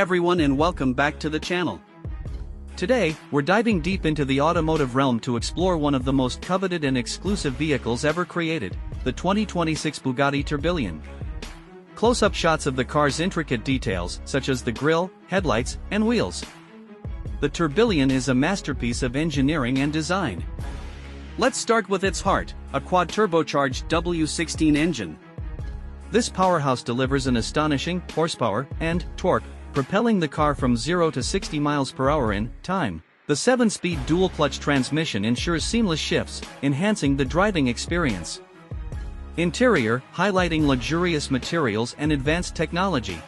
everyone and welcome back to the channel. Today, we're diving deep into the automotive realm to explore one of the most coveted and exclusive vehicles ever created, the 2026 Bugatti Tourbillon. Close-up shots of the car's intricate details, such as the grille, headlights, and wheels. The Tourbillon is a masterpiece of engineering and design. Let's start with its heart, a quad-turbocharged W16 engine. This powerhouse delivers an astonishing horsepower and torque, propelling the car from 0 to 60 miles per hour in time. The 7-speed dual-clutch transmission ensures seamless shifts, enhancing the driving experience. Interior, highlighting luxurious materials and advanced technology.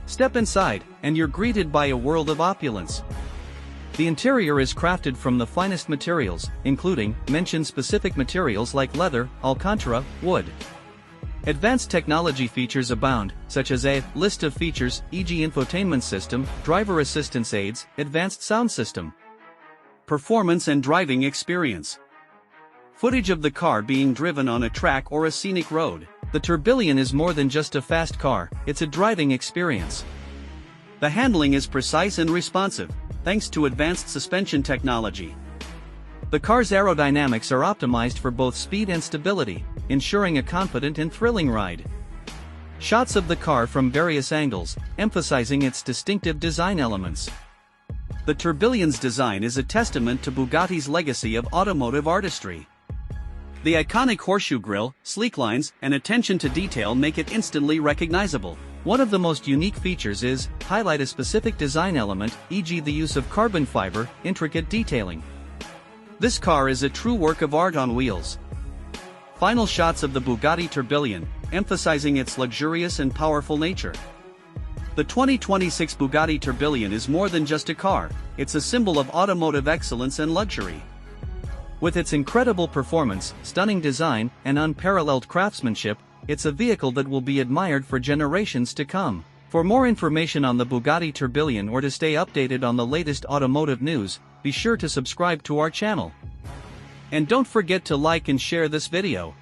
Step inside, and you're greeted by a world of opulence. The interior is crafted from the finest materials, including mention-specific materials like leather, alcantara, wood. Advanced technology features abound, such as a list of features, e.g. infotainment system, driver assistance aids, advanced sound system. Performance and driving experience. Footage of the car being driven on a track or a scenic road. The Tourbillon is more than just a fast car, it's a driving experience. The handling is precise and responsive, thanks to advanced suspension technology. The car's aerodynamics are optimized for both speed and stability, ensuring a confident and thrilling ride. Shots of the car from various angles, emphasizing its distinctive design elements. The Tourbillon's design is a testament to Bugatti's legacy of automotive artistry. The iconic horseshoe grille, sleek lines, and attention to detail make it instantly recognizable. One of the most unique features is highlight a specific design element, e.g. the use of carbon fiber, intricate detailing. This car is a true work of art on wheels. Final shots of the Bugatti Tourbillon, emphasizing its luxurious and powerful nature. The 2026 Bugatti Tourbillon is more than just a car, it's a symbol of automotive excellence and luxury. With its incredible performance, stunning design, and unparalleled craftsmanship, it's a vehicle that will be admired for generations to come. For more information on the Bugatti Tourbillon or to stay updated on the latest automotive news, be sure to subscribe to our channel. And don't forget to like and share this video.